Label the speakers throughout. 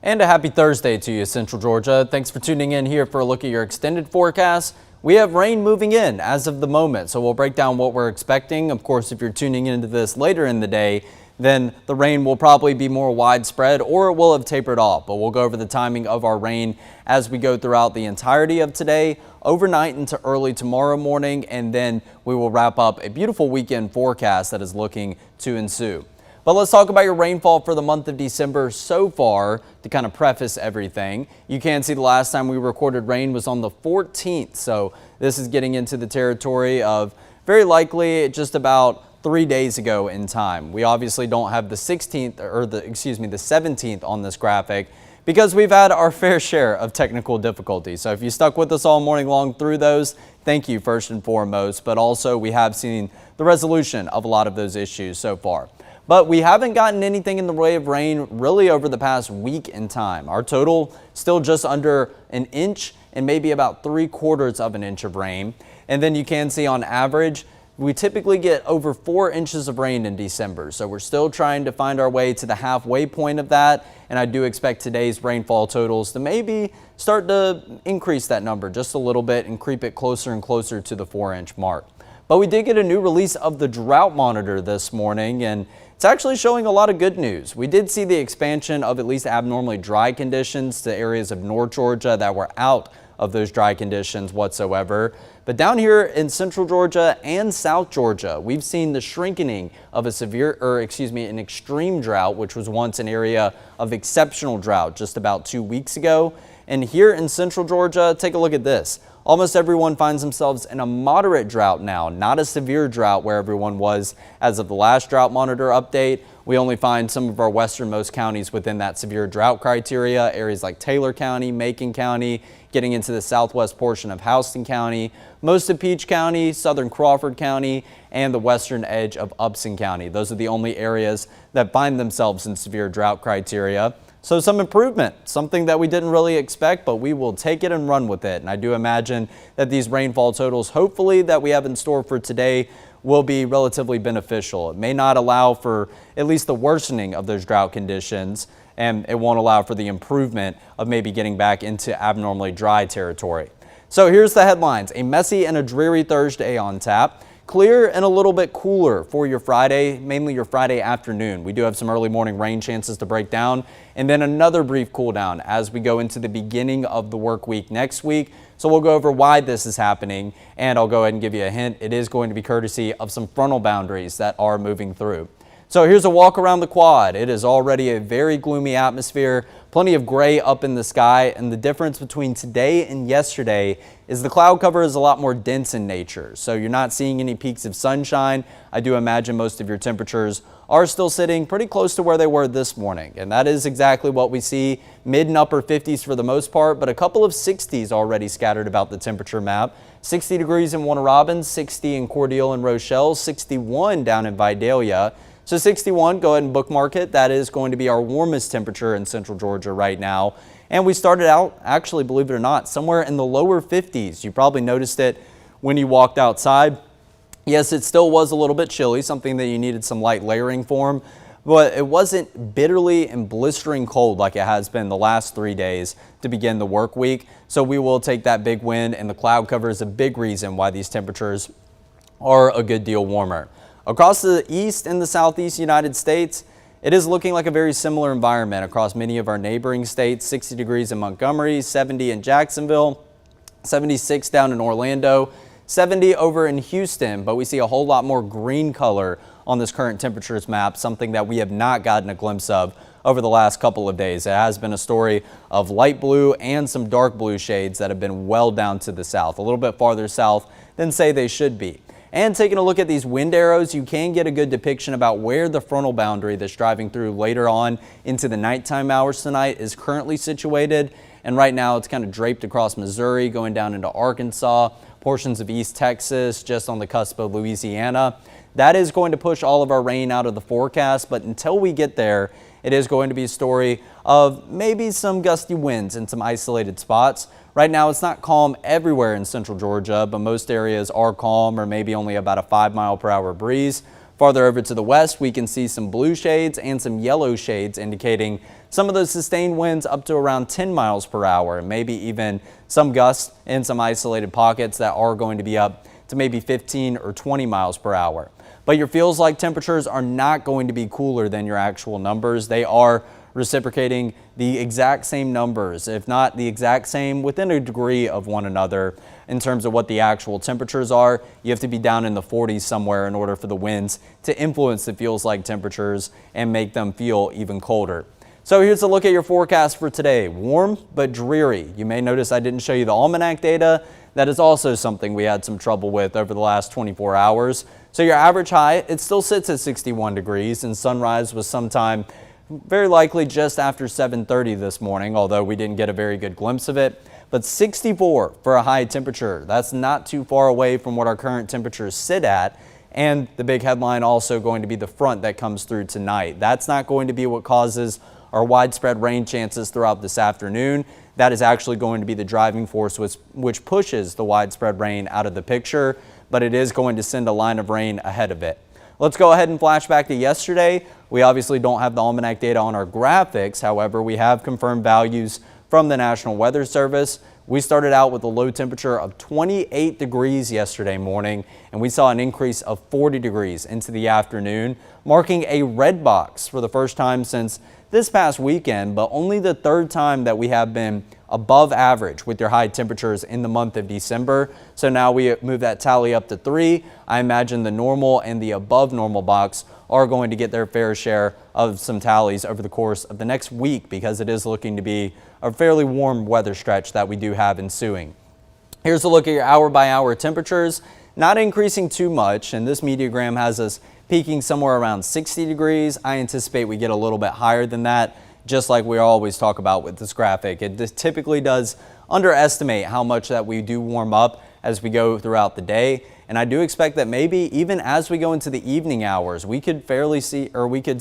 Speaker 1: And a happy Thursday to you, Central Georgia. Thanks for tuning in here for a look at your extended forecast. We have rain moving in as of the moment, so we'll break down what we're expecting. Of course, if you're tuning into this later in the day, then the rain will probably be more widespread or it will have tapered off. But we'll go over the timing of our rain as we go throughout the entirety of today, overnight into early tomorrow morning, and then we will wrap up a beautiful weekend forecast that is looking to ensue. But let's talk about your rainfall for the month of December so far to kind of preface everything. You can see the last time we recorded rain was on the 14th. So this is getting into the territory of very likely just about 3 days ago in time. We obviously don't have the 16th or the 17th on this graphic because we've had our fair share of technical difficulties. So if you stuck with us all morning long through those, thank you first and foremost. But also we have seen the resolution of a lot of those issues so far. But we haven't gotten anything in the way of rain really over the past week in time. Our total still just under an inch and maybe about 3/4 of an inch of rain. And then you can see on average, we typically get over 4 inches of rain in December. So we're still trying to find our way to the halfway point of that. And I do expect today's rainfall totals to maybe start to increase that number just a little bit and creep it closer and closer to the 4-inch mark. But we did get a new release of the drought monitor this morning, and it's actually showing a lot of good news. We did see the expansion of at least abnormally dry conditions to areas of North Georgia that were out of those dry conditions whatsoever. But down here in Central Georgia and South Georgia, we've seen the shrinking of an extreme drought, which was once an area of exceptional drought just about 2 weeks ago. And here in Central Georgia, take a look at this. Almost everyone finds themselves in a moderate drought now, not a severe drought where everyone was as of the last drought monitor update. We only find some of our westernmost counties within that severe drought criteria, areas like Taylor County, Macon County, getting into the southwest portion of Houston County, most of Peach County, southern Crawford County, and the western edge of Upson County. Those are the only areas that find themselves in severe drought criteria. So some improvement, something that we didn't really expect, but we will take it and run with it. And I do imagine that these rainfall totals, hopefully, that we have in store for today will be relatively beneficial. It may not allow for at least the worsening of those drought conditions, and it won't allow for the improvement of maybe getting back into abnormally dry territory. So here's the headlines. A messy and a dreary Thursday on tap. Clear and a little bit cooler for your Friday, mainly your Friday afternoon. We do have some early morning rain chances to break down, and then another brief cool down as we go into the beginning of the work week next week. So we'll go over why this is happening, and I'll go ahead and give you a hint. It is going to be courtesy of some frontal boundaries that are moving through. So here's a walk around the quad. It is already a very gloomy atmosphere, plenty of gray up in the sky, and the difference between today and yesterday is the cloud cover is a lot more dense in nature. So you're not seeing any peaks of sunshine. I do imagine most of your temperatures are still sitting pretty close to where they were this morning. And that is exactly what we see, mid and upper 50s for the most part, but a couple of 60s already scattered about the temperature map. 60 degrees in Warner Robins, 60 in Cordele and Rochelle, 61 down in Vidalia. So 61, go ahead and bookmark it. That is going to be our warmest temperature in Central Georgia right now. And we started out, actually, believe it or not, somewhere in the lower 50s. You probably noticed it when you walked outside. Yes, it still was a little bit chilly, something that you needed some light layering for, but it wasn't bitterly and blistering cold like it has been the last 3 days to begin the work week. So we will take that big win, and the cloud cover is a big reason why these temperatures are a good deal warmer. Across the east and the southeast United States, it is looking like a very similar environment across many of our neighboring states. 60 degrees in Montgomery, 70 in Jacksonville, 76 down in Orlando, 70 over in Houston, but we see a whole lot more green color on this current temperatures map, something that we have not gotten a glimpse of over the last couple of days. It has been a story of light blue and some dark blue shades that have been well down to the south, a little bit farther south than say they should be. And taking a look at these wind arrows, you can get a good depiction about where the frontal boundary that's driving through later on into the nighttime hours tonight is currently situated. And right now it's kind of draped across Missouri, going down into Arkansas, portions of East Texas, just on the cusp of Louisiana. That is going to push all of our rain out of the forecast, but until we get there, it is going to be a story of maybe some gusty winds in some isolated spots. Right now, it's not calm everywhere in Central Georgia, but most areas are calm or maybe only about a 5-mile-per-hour breeze. Farther over to the west, we can see some blue shades and some yellow shades indicating some of those sustained winds up to around 10 miles per hour, and maybe even some gusts in some isolated pockets that are going to be up to maybe 15 or 20 miles per hour. But your feels like temperatures are not going to be cooler than your actual numbers. They are reciprocating the exact same numbers, if not the exact same, within a degree of one another in terms of what the actual temperatures are. You have to be down in the 40s somewhere in order for the winds to influence the feels like temperatures and make them feel even colder. So here's a look at your forecast for today. Warm but dreary. You may notice I didn't show you the almanac data. That is also something we had some trouble with over the last 24 hours. So your average high, it still sits at 61 degrees, and sunrise was sometime very likely just after 7:30 this morning, although we didn't get a very good glimpse of it. But 64 for a high temperature. That's not too far away from what our current temperatures sit at. And the big headline also going to be the front that comes through tonight. That's not going to be what causes our widespread rain chances throughout this afternoon. That is actually going to be the driving force which pushes the widespread rain out of the picture, but it is going to send a line of rain ahead of it. Let's go ahead and flash back to yesterday. We obviously don't have the almanac data on our graphics. However, we have confirmed values from the National Weather Service. We started out with a low temperature of 28 degrees yesterday morning, and we saw an increase of 40 degrees into the afternoon, marking a red box for the first time since this past weekend, but only the third time that we have been above average with your high temperatures in the month of December. So now we move that tally up to 3. I imagine the normal and the above normal box are going to get their fair share of some tallies over the course of the next week, because it is looking to be a fairly warm weather stretch that we do have ensuing. Here's a look at your hour by hour temperatures, not increasing too much, and this meteogram has us peaking somewhere around 60 degrees. I anticipate we get a little bit higher than that, just like we always talk about with this graphic. It just typically does underestimate how much that we do warm up as we go throughout the day. And I do expect that maybe even as we go into the evening hours, we could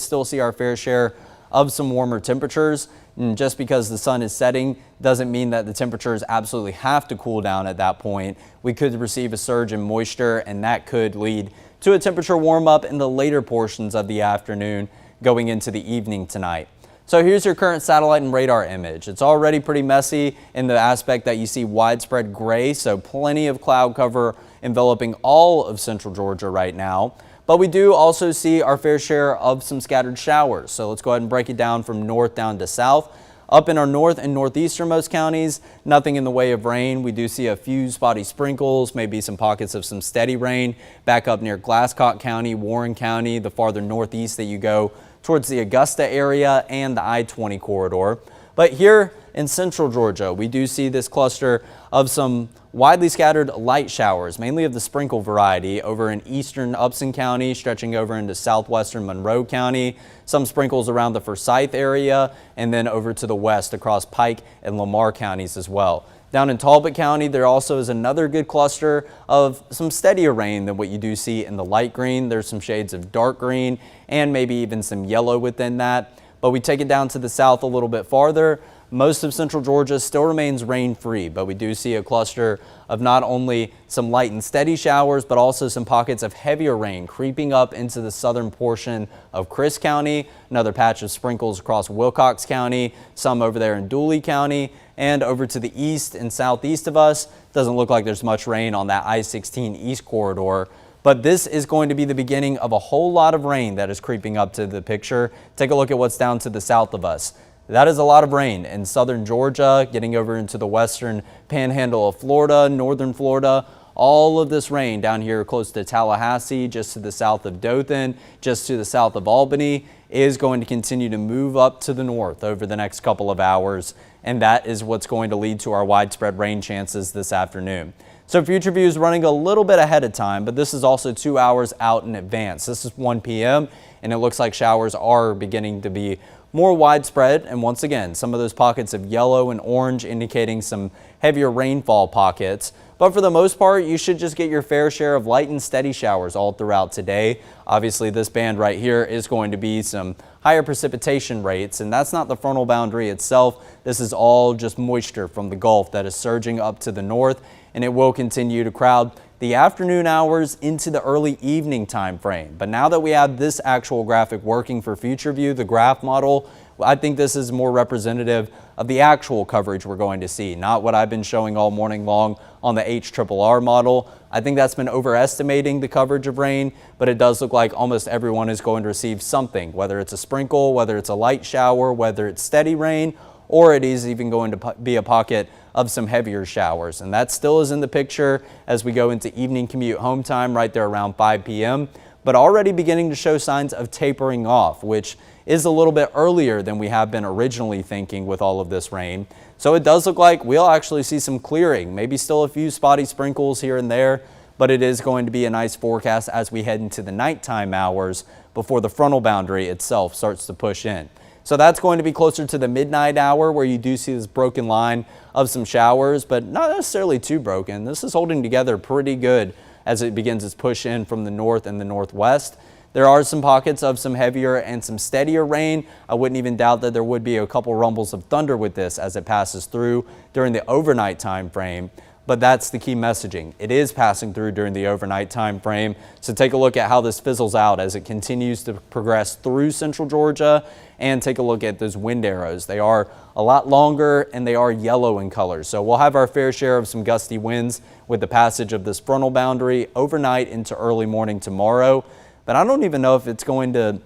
Speaker 1: still see our fair share of some warmer temperatures. And just because the sun is setting doesn't mean that the temperatures absolutely have to cool down at that point. We could receive a surge in moisture, and that could lead to a temperature warm up in the later portions of the afternoon going into the evening tonight. So here's your current satellite and radar image. It's already pretty messy in the aspect that you see widespread gray, so plenty of cloud cover enveloping all of central Georgia right now. But we do also see our fair share of some scattered showers. So let's go ahead and break it down from north down to south. Up in our north and northeasternmost counties, nothing in the way of rain. We do see a few spotty sprinkles, maybe some pockets of some steady rain back up near Glasscock County, Warren County, the farther northeast that you go towards the Augusta area and the I-20 corridor. But here in central Georgia, we do see this cluster of some widely scattered light showers, mainly of the sprinkle variety over in eastern Upson County, stretching over into southwestern Monroe County, some sprinkles around the Forsyth area, and then over to the west across Pike and Lamar counties as well. Down in Talbot County, there also is another good cluster of some steadier rain than what you do see in the light green. There's some shades of dark green and maybe even some yellow within that. But we take it down to the south a little bit farther. Most of central Georgia still remains rain-free, but we do see a cluster of not only some light and steady showers, but also some pockets of heavier rain creeping up into the southern portion of Chris County, another patch of sprinkles across Wilcox County, some over there in Dooley County, and over to the east and southeast of us. Doesn't look like there's much rain on that I-16 east corridor. But this is going to be the beginning of a whole lot of rain that is creeping up to the picture. Take a look at what's down to the south of us. That is a lot of rain in southern Georgia, getting over into the western panhandle of Florida, northern Florida. All of this rain down here close to Tallahassee, just to the south of Dothan, just to the south of Albany, is going to continue to move up to the north over the next couple of hours. And that is what's going to lead to our widespread rain chances this afternoon. So Future View is running a little bit ahead of time, but this is also 2 hours out in advance. This is 1 p.m. and it looks like showers are beginning to be more widespread, and once again, some of those pockets of yellow and orange indicating some heavier rainfall pockets. But for the most part, you should just get your fair share of light and steady showers all throughout today. Obviously, this band right here is going to be some higher precipitation rates, and that's not the frontal boundary itself. This is all just moisture from the Gulf that is surging up to the north, and it will continue to crowd the afternoon hours into the early evening time frame. But now that we have this actual graphic working for future view, the graph model, I think this is more representative of the actual coverage we're going to see, not what I've been showing all morning long on the HRRR model. I think that's been overestimating the coverage of rain, but it does look like almost everyone is going to receive something, whether it's a sprinkle, whether it's a light shower, whether it's steady rain, or it is even going to be a pocket of some heavier showers. And that still is in the picture as we go into evening commute home time right there around 5 p.m., but already beginning to show signs of tapering off, which is a little bit earlier than we have been originally thinking with all of this rain. So it does look like we'll actually see some clearing, maybe still a few spotty sprinkles here and there, but it is going to be a nice forecast as we head into the nighttime hours before the frontal boundary itself starts to push in. So that's going to be closer to the midnight hour where you do see this broken line of some showers, but not necessarily too broken. This is holding together pretty good as it begins its push in from the north and the northwest. There are some pockets of some heavier and some steadier rain. I wouldn't even doubt that there would be a couple rumbles of thunder with this as it passes through during the overnight time frame. But that's the key messaging. It is passing through during the overnight time frame. So take a look at how this fizzles out as it continues to progress through central Georgia, and take a look at those wind arrows. They are a lot longer and they are yellow in color. So we'll have our fair share of some gusty winds with the passage of this frontal boundary overnight into early morning tomorrow. But I don't even know if it's going to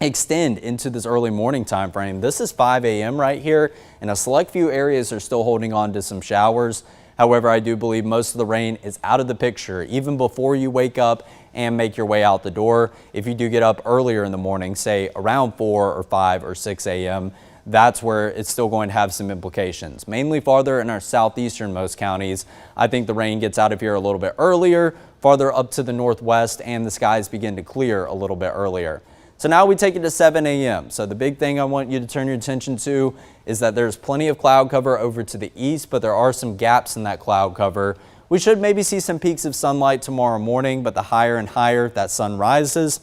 Speaker 1: extend into this early morning time frame. This is 5 a.m. right here, and a select few areas are still holding on to some showers. However, I do believe most of the rain is out of the picture even before you wake up and make your way out the door. If you do get up earlier in the morning, say around 4 or 5 or 6 a.m., that's where it's still going to have some implications. Mainly farther in our southeasternmost counties, I think the rain gets out of here a little bit earlier, farther up to the northwest, and the skies begin to clear a little bit earlier. So now we take it to 7 a.m. So the big thing I want you to turn your attention to is that there's plenty of cloud cover over to the east, but there are some gaps in that cloud cover. We should maybe see some peaks of sunlight tomorrow morning, but the higher and higher that sun rises,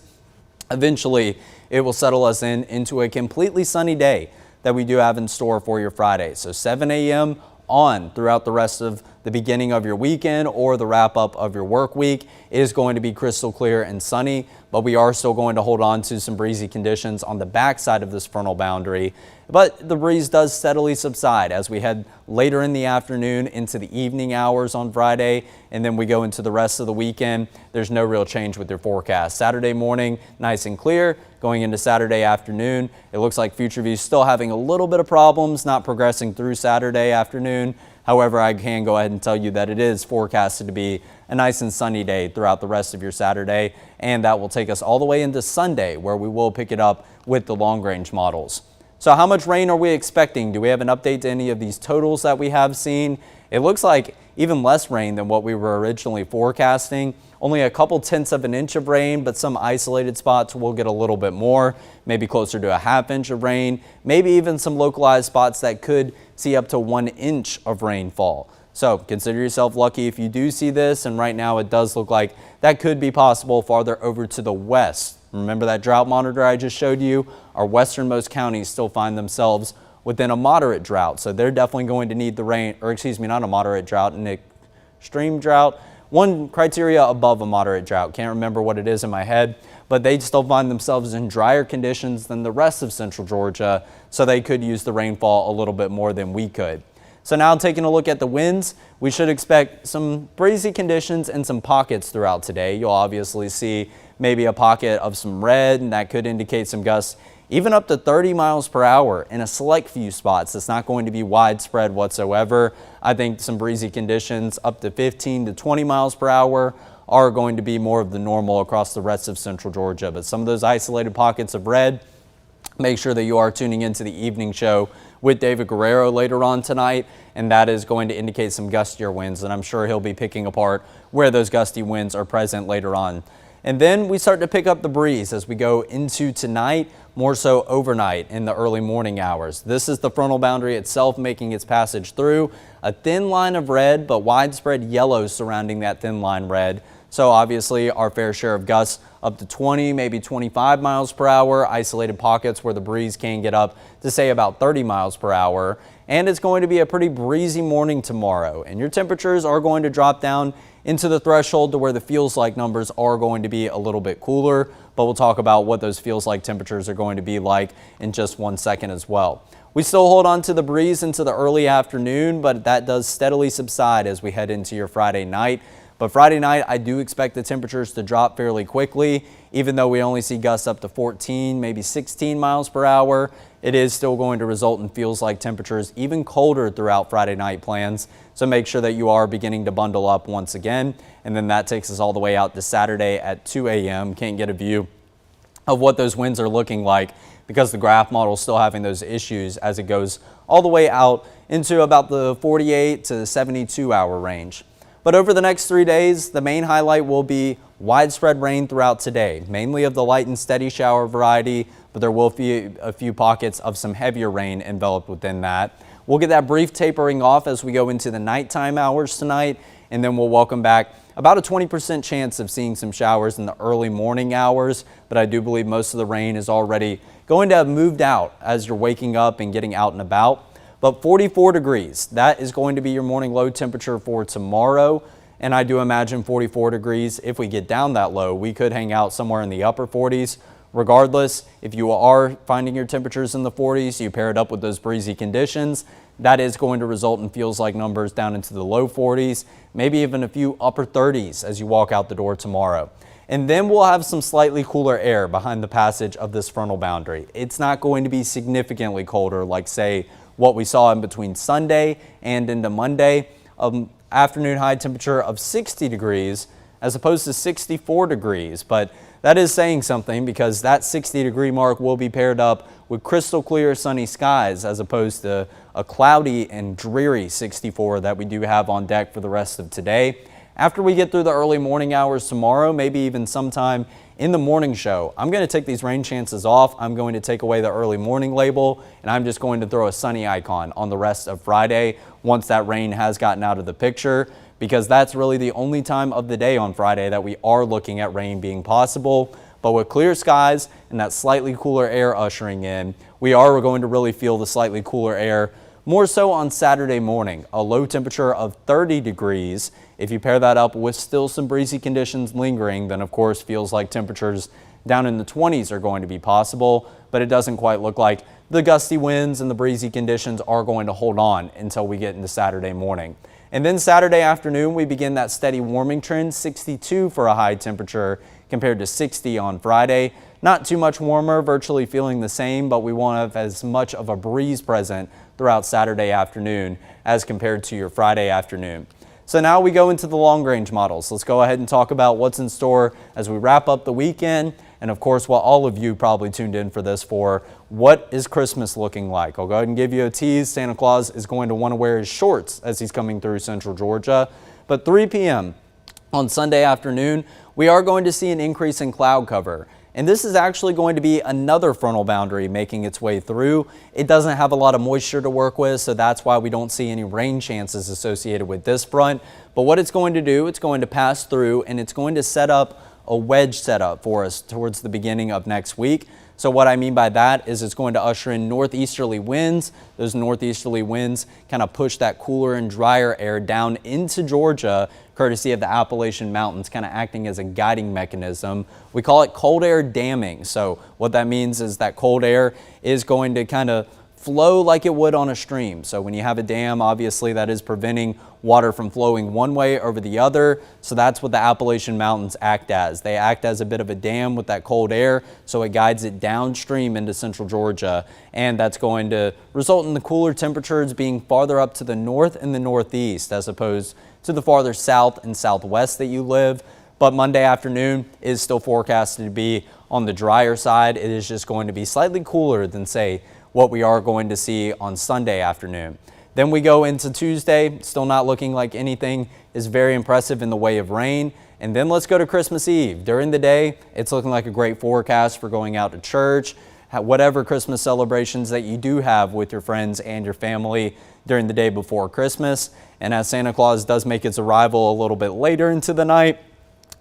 Speaker 1: eventually it will settle us into a completely sunny day that we do have in store for your Friday. So 7 a.m. on throughout the rest of the beginning of your weekend or the wrap up of your work week is going to be crystal clear and sunny, but we are still going to hold on to some breezy conditions on the backside of this frontal boundary. But the breeze does steadily subside as we head later in the afternoon into the evening hours on Friday, and then we go into the rest of the weekend. There's no real change with your forecast. Saturday morning, nice and clear. Going into Saturday afternoon, it looks like Future View is still having a little bit of problems, not progressing through Saturday afternoon. However, I can go ahead and tell you that it is forecasted to be a nice and sunny day throughout the rest of your Saturday, and that will take us all the way into Sunday, where we will pick it up with the long-range models. So how much rain are we expecting? Do we have an update to any of these totals that we have seen? It looks like even less rain than what we were originally forecasting. Only a couple tenths of an inch of rain, but some isolated spots will get a little bit more, maybe closer to a ½ inch of rain, maybe even some localized spots that could see up to 1 inch of rainfall. So consider yourself lucky if you do see this, and right now it does look like that could be possible farther over to the west. Remember that drought monitor I just showed you? Our westernmost counties still find themselves within a moderate drought, so they're definitely going to need the rain, or excuse me, not a moderate drought, an extreme drought. One criteria above a moderate drought. Can't remember what it is in my head, but they still find themselves in drier conditions than the rest of central Georgia, so they could use the rainfall a little bit more than we could. So now taking a look at the winds, we should expect some breezy conditions and some pockets throughout today. You'll obviously see maybe a pocket of some red, and that could indicate some gusts even up to 30 miles per hour in a select few spots. It's not going to be widespread whatsoever. I think some breezy conditions up to 15 to 20 miles per hour are going to be more of the normal across the rest of central Georgia. But some of those isolated pockets of red, make sure that you are tuning into the evening show with David Guerrero later on tonight, and that is going to indicate some gustier winds, and I'm sure he'll be picking apart where those gusty winds are present later on. And then we start to pick up the breeze as we go into tonight, more so overnight in the early morning hours. This is the frontal boundary itself making its passage through. A thin line of red, but widespread yellow surrounding that thin line red. So obviously our fair share of gusts up to 20, maybe 25 miles per hour. Isolated pockets where the breeze can get up to say about 30 miles per hour. And it's going to be a pretty breezy morning tomorrow. And your temperatures are going to drop down into the threshold to where the feels like numbers are going to be a little bit cooler. But we'll talk about what those feels like temperatures are going to be like in just 1 second as well. We still hold on to the breeze into the early afternoon, but that does steadily subside as we head into your Friday night. But Friday night, I do expect the temperatures to drop fairly quickly. Even though we only see gusts up to 14, maybe 16 miles per hour, it is still going to result in feels like temperatures even colder throughout Friday night plans. So make sure that you are beginning to bundle up once again. And then that takes us all the way out to Saturday at 2 a.m. Can't get a view of what those winds are looking like because the graph model is still having those issues as it goes all the way out into about the 48 to 72 hour range. But over the next 3 days, the main highlight will be widespread rain throughout today, mainly of the light and steady shower variety, but there will be a few pockets of some heavier rain enveloped within that. We'll get that brief tapering off as we go into the nighttime hours tonight, and then we'll welcome back about a 20% chance of seeing some showers in the early morning hours, but I do believe most of the rain is already going to have moved out as you're waking up and getting out and about. But 44 degrees, that is going to be your morning low temperature for tomorrow. And I do imagine 44 degrees, if we get down that low, we could hang out somewhere in the upper 40s. Regardless, if you are finding your temperatures in the 40s, you pair it up with those breezy conditions, that is going to result in feels like numbers down into the low 40s, maybe even a few upper 30s as you walk out the door tomorrow. And then we'll have some slightly cooler air behind the passage of this frontal boundary. It's not going to be significantly colder like, say, what we saw in between Sunday and into Monday. Afternoon high temperature of 60 degrees as opposed to 64 degrees. But that is saying something because that 60 degree mark will be paired up with crystal clear sunny skies as opposed to a cloudy and dreary 64 that we do have on deck for the rest of today. After we get through the early morning hours tomorrow, maybe even sometime in the morning show, I'm going to take these rain chances off. I'm going to take away the early morning label, and I'm just going to throw a sunny icon on the rest of Friday once that rain has gotten out of the picture, because that's really the only time of the day on Friday that we are looking at rain being possible. But with clear skies and that slightly cooler air ushering in, we are going to really feel the slightly cooler air more so on Saturday morning. A low temperature of 30 degrees. If you pair that up with still some breezy conditions lingering, then of course feels like temperatures down in the 20s are going to be possible, but it doesn't quite look like the gusty winds and the breezy conditions are going to hold on until we get into Saturday morning. And then Saturday afternoon, we begin that steady warming trend, 62 for a high temperature compared to 60 on Friday. Not too much warmer, virtually feeling the same, but we won't have as much of a breeze present throughout Saturday afternoon as compared to your Friday afternoon. So now we go into the long range models. Let's go ahead and talk about what's in store as we wrap up the weekend. And of course, what all of you probably tuned in for this for, what is Christmas looking like? I'll go ahead and give you a tease. Santa Claus is going to want to wear his shorts as he's coming through central Georgia. But 3 p.m. on Sunday afternoon, we are going to see an increase in cloud cover. And this is actually going to be another frontal boundary making its way through. It doesn't have a lot of moisture to work with, so that's why we don't see any rain chances associated with this front. But what it's going to do, it's going to pass through and it's going to set up a wedge setup for us towards the beginning of next week. So what I mean by that is it's going to usher in northeasterly winds. Those northeasterly winds kind of push that cooler and drier air down into Georgia, courtesy of the Appalachian Mountains, kind of acting as a guiding mechanism. We call it cold air damming. So what that means is that cold air is going to kind of flow like it would on a stream. So when you have a dam, obviously that is preventing water from flowing one way over the other. So that's what the Appalachian Mountains act as. They act as a bit of a dam with that cold air, so it guides it downstream into central Georgia. And that's going to result in the cooler temperatures being farther up to the north and the northeast as opposed to the farther south and southwest that you live. But Monday afternoon is still forecasted to be on the drier side. It is just going to be slightly cooler than, say, what we are going to see on Sunday afternoon. Then we go into Tuesday, still not looking like anything is very impressive in the way of rain. And then let's go to Christmas Eve. During the day, it's looking like a great forecast for going out to church, whatever Christmas celebrations that you do have with your friends and your family during the day before Christmas. And as Santa Claus does make its arrival a little bit later into the night,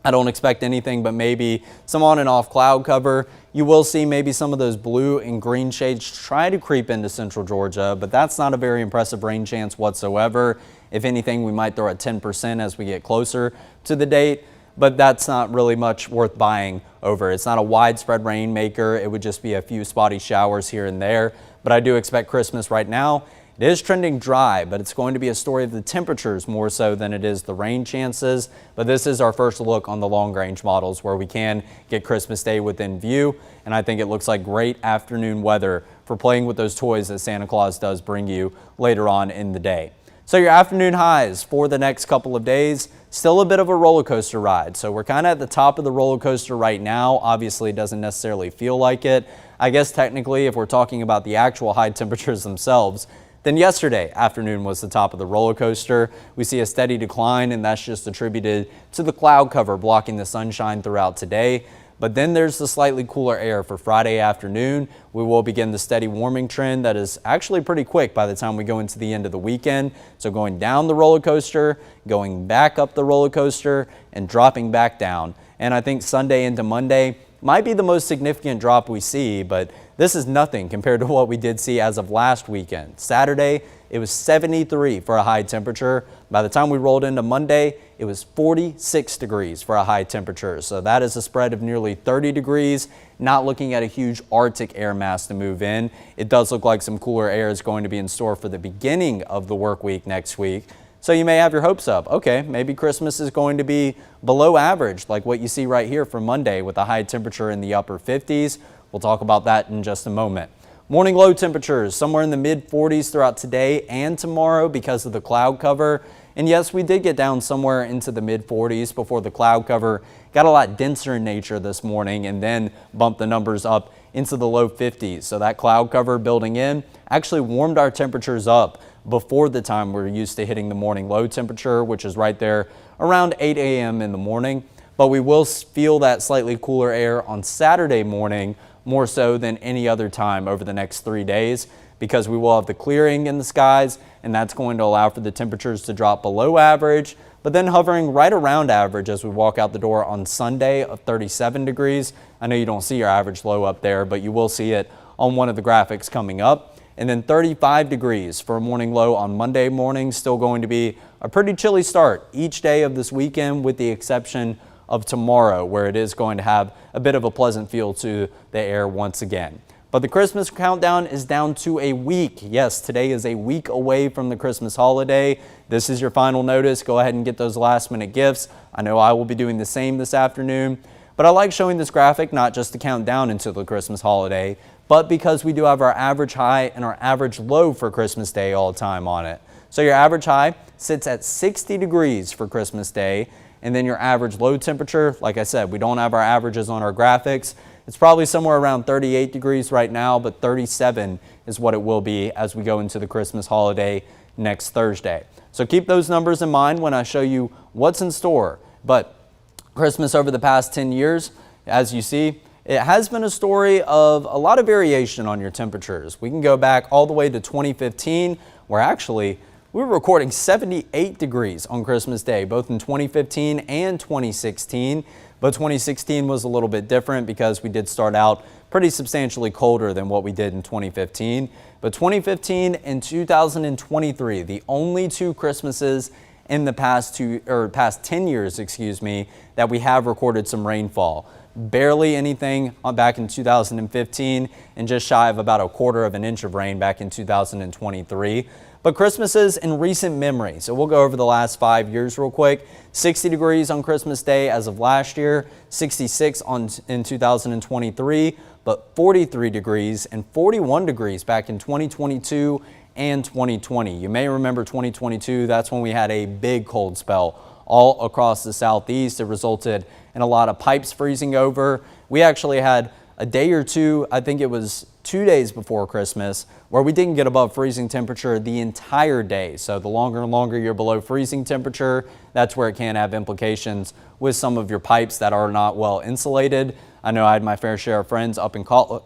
Speaker 1: I don't expect anything but maybe some on and off cloud cover. You will see maybe some of those blue and green shades try to creep into central Georgia, but that's not a very impressive rain chance whatsoever. If anything, we might throw at 10% as we get closer to the date, but that's not really much worth buying over. It's not a widespread rain maker. It would just be a few spotty showers here and there, but I do expect Christmas right now. It is trending dry, but it's going to be a story of the temperatures more so than it is the rain chances. But this is our first look on the long range models where we can get Christmas Day within view. And I think it looks like great afternoon weather for playing with those toys that Santa Claus does bring you later on in the day. So your afternoon highs for the next couple of days, still a bit of a roller coaster ride. So we're kind of at the top of the roller coaster right now. Obviously, it doesn't necessarily feel like it. I guess technically, if we're talking about the actual high temperatures themselves, then yesterday afternoon was the top of the roller coaster. We see a steady decline, and that's just attributed to the cloud cover blocking the sunshine throughout today. But then there's the slightly cooler air for Friday afternoon. We will begin the steady warming trend that is actually pretty quick by the time we go into the end of the weekend. So going down the roller coaster, going back up the roller coaster, and dropping back down. And I think Sunday into Monday might be the most significant drop we see, but this is nothing compared to what we did see as of last weekend. Saturday, it was 73 for a high temperature. By the time we rolled into Monday, it was 46 degrees for a high temperature. So that is a spread of nearly 30 degrees, not looking at a huge Arctic air mass to move in. It does look like some cooler air is going to be in store for the beginning of the work week next week. So you may have your hopes up. Okay, maybe Christmas is going to be below average, like what you see right here for Monday with a high temperature in the upper 50s. We'll talk about that in just a moment. Morning low temperatures somewhere in the mid 40s throughout today and tomorrow because of the cloud cover. And yes, we did get down somewhere into the mid 40s before the cloud cover got a lot denser in nature this morning and then bumped the numbers up into the low 50s. So that cloud cover building in actually warmed our temperatures up before the time we're used to hitting the morning low temperature, which is right there around 8 a.m. in the morning. But we will feel that slightly cooler air on Saturday morning, more so than any other time over the next 3 days, because we will have the clearing in the skies, and that's going to allow for the temperatures to drop below average, but then hovering right around average as we walk out the door on Sunday of 37 degrees. I know you don't see your average low up there, but you will see it on one of the graphics coming up. And then 35 degrees for a morning low on Monday morning. Still going to be a pretty chilly start each day of this weekend, with the exception of tomorrow, where it is going to have a bit of a pleasant feel to the air once again. But the Christmas countdown is down to a week. Yes, today is a week away from the Christmas holiday. This is your final notice. Go ahead and get those last minute gifts. I know I will be doing the same this afternoon. But I like showing this graphic not just to count down into the Christmas holiday, but because we do have our average high and our average low for Christmas Day all the time on it. So your average high sits at 60 degrees for Christmas Day, and then your average low temperature, like I said, we don't have our averages on our graphics. It's probably somewhere around 38 degrees right now, but 37 is what it will be as we go into the Christmas holiday next Thursday. So keep those numbers in mind when I show you what's in store. But Christmas over the past 10 years, as you see, it has been a story of a lot of variation on your temperatures. We can go back all the way to 2015, where actually we were recording 78 degrees on Christmas Day, both in 2015 and 2016. But 2016 was a little bit different because we did start out pretty substantially colder than what we did in 2015. But 2015 and 2023, the only two Christmases in the past 10 years, that we have recorded some rainfall. Barely anything back in 2015 and just shy of about 1/4 of an inch of rain back in 2023. But Christmases in recent memory. So we'll go over the last 5 years real quick. 60 degrees on Christmas Day as of last year, 66 in 2023, but 43 degrees and 41 degrees back in 2022 and 2020. You may remember 2022, that's when we had a big cold spell all across the southeast. It resulted in a lot of pipes freezing over. We actually had a day or two, I think it was 2 days before Christmas, where we didn't get above freezing temperature the entire day. So the longer and longer you're below freezing temperature, that's where it can have implications with some of your pipes that are not well insulated. I know I had my fair share of friends up in college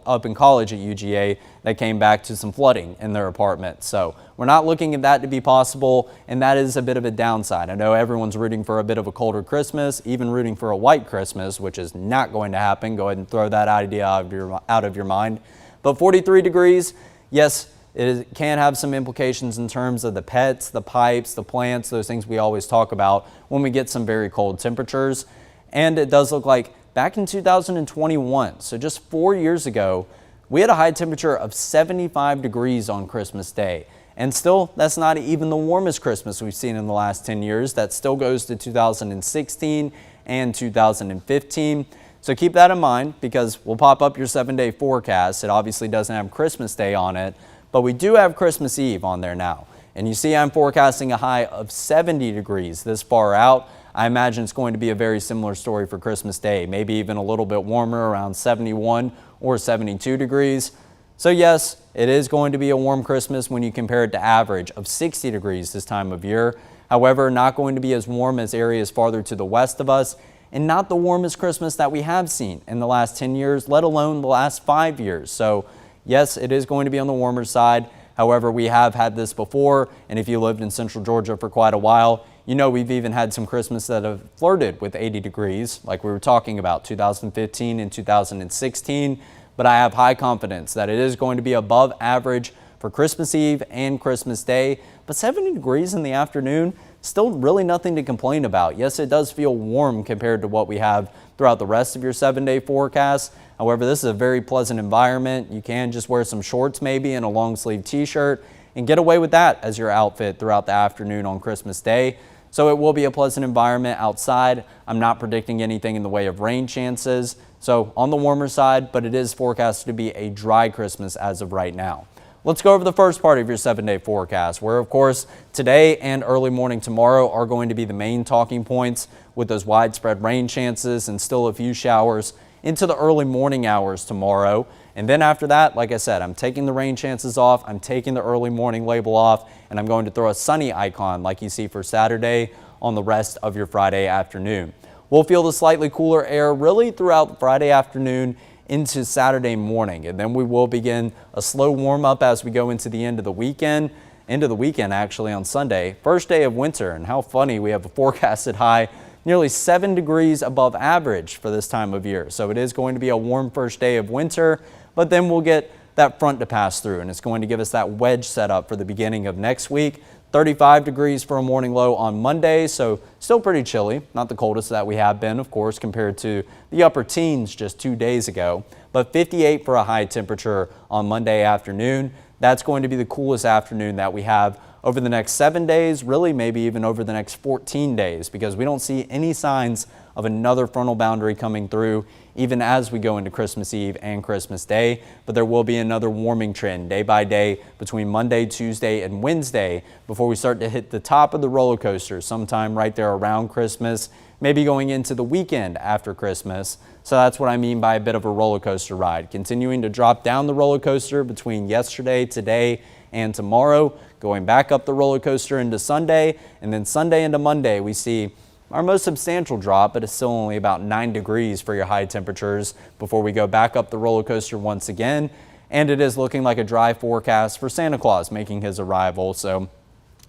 Speaker 1: at UGA that came back to some flooding in their apartment. So we're not looking at that to be possible, and that is a bit of a downside. I know everyone's rooting for a bit of a colder Christmas, even rooting for a white Christmas, which is not going to happen. Go ahead and throw that idea out of your mind. But 43 degrees, yes, it can have some implications in terms of the pets, the pipes, the plants, those things we always talk about when we get some very cold temperatures. And it does look like back in 2021, so just 4 years ago, we had a high temperature of 75 degrees on Christmas Day. And still, that's not even the warmest Christmas we've seen in the last 10 years. That still goes to 2016 and 2015. So keep that in mind, because we'll pop up your 7-day forecast. It obviously doesn't have Christmas Day on it, but we do have Christmas Eve on there now. And you see I'm forecasting a high of 70 degrees this far out. I imagine it's going to be a very similar story for Christmas Day, maybe even a little bit warmer, around 71 or 72 degrees. So yes, it is going to be a warm Christmas when you compare it to average of 60 degrees this time of year. However, not going to be as warm as areas farther to the west of us, and not the warmest Christmas that we have seen in the last 10 years, let alone the last 5 years. So yes, it is going to be on the warmer side. However, we have had this before, and if you lived in central Georgia for quite a while, you know we've even had some Christmas that have flirted with 80 degrees, like we were talking about 2015 and 2016. But I have high confidence that it is going to be above average for Christmas Eve and Christmas Day. But 70 degrees in the afternoon, still really nothing to complain about. Yes, it does feel warm compared to what we have throughout the rest of your 7-day forecast. However, this is a very pleasant environment. You can just wear some shorts maybe and a long sleeve t-shirt and get away with that as your outfit throughout the afternoon on Christmas Day. So it will be a pleasant environment outside. I'm not predicting anything in the way of rain chances. So on the warmer side, but it is forecasted to be a dry Christmas as of right now. Let's go over the first part of your 7-day forecast, where of course today and early morning tomorrow are going to be the main talking points with those widespread rain chances and still a few showers into the early morning hours tomorrow. And then after that, like I said, I'm taking the rain chances off, I'm taking the early morning label off, and I'm going to throw a sunny icon like you see for Saturday on the rest of your Friday afternoon. We'll feel the slightly cooler air really throughout Friday afternoon into Saturday morning, and then we will begin a slow warm up as we go into the end of the weekend. Actually on Sunday, first day of winter. And how funny, we have a forecasted high nearly 7 degrees above average for this time of year. So it is going to be a warm first day of winter, but then we'll get that front to pass through, and it's going to give us that wedge setup for the beginning of next week. 35 degrees for a morning low on Monday, so still pretty chilly. Not the coldest that we have been, of course, compared to the upper teens just 2 days ago, but 58 for a high temperature on Monday afternoon. That's going to be the coolest afternoon that we have over the next 7 days, really maybe even over the next 14 days, because we don't see any signs of another frontal boundary coming through even as we go into Christmas Eve and Christmas Day. But there will be another warming trend day by day between Monday, Tuesday, and Wednesday before we start to hit the top of the roller coaster sometime right there around Christmas, maybe going into the weekend after Christmas. So that's what I mean by a bit of a roller coaster ride, continuing to drop down the roller coaster between yesterday, today, and tomorrow, going back up the roller coaster into Sunday, and then Sunday into Monday we see our most substantial drop, but it's still only about 9 degrees for your high temperatures before we go back up the roller coaster once again. And it is looking like a dry forecast for Santa Claus making his arrival. So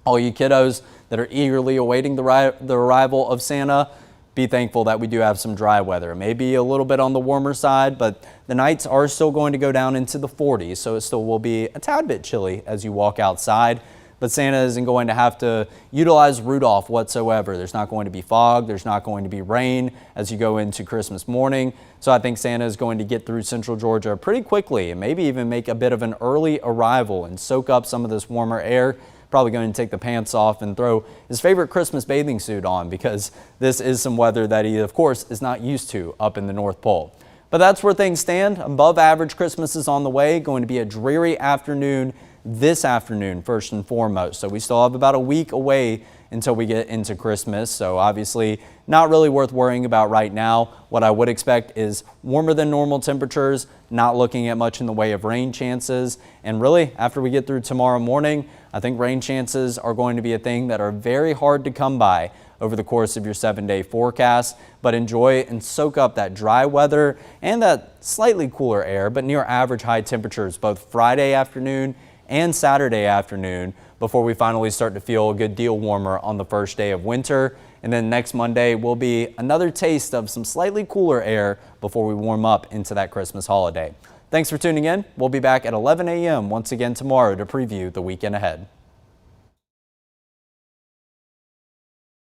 Speaker 1: all you kiddos that are eagerly awaiting the arrival of Santa, be thankful that we do have some dry weather. Maybe a little bit on the warmer side, but the nights are still going to go down into the 40s, so it still will be a tad bit chilly as you walk outside. But Santa isn't going to have to utilize Rudolph whatsoever. There's not going to be fog. There's not going to be rain as you go into Christmas morning. So I think Santa is going to get through central Georgia pretty quickly and maybe even make a bit of an early arrival and soak up some of this warmer air. Probably going to take the pants off and throw his favorite Christmas bathing suit on, because this is some weather that he, of course, is not used to up in the North Pole. But that's where things stand. Above average Christmas is on the way. Going to be a dreary afternoon this afternoon, first and foremost. So we still have about a week away until we get into Christmas. So obviously not really worth worrying about right now. What I would expect is warmer than normal temperatures, not looking at much in the way of rain chances. And really, after we get through tomorrow morning, I think rain chances are going to be a thing that are very hard to come by over the course of your 7-day forecast, but enjoy and soak up that dry weather and that slightly cooler air, but near average high temperatures both Friday afternoon and Saturday afternoon before we finally start to feel a good deal warmer on the first day of winter. And then next Monday will be another taste of some slightly cooler air before we warm up into that Christmas holiday. Thanks for tuning in. We'll be back at 11 a.m. once again tomorrow to preview the weekend ahead.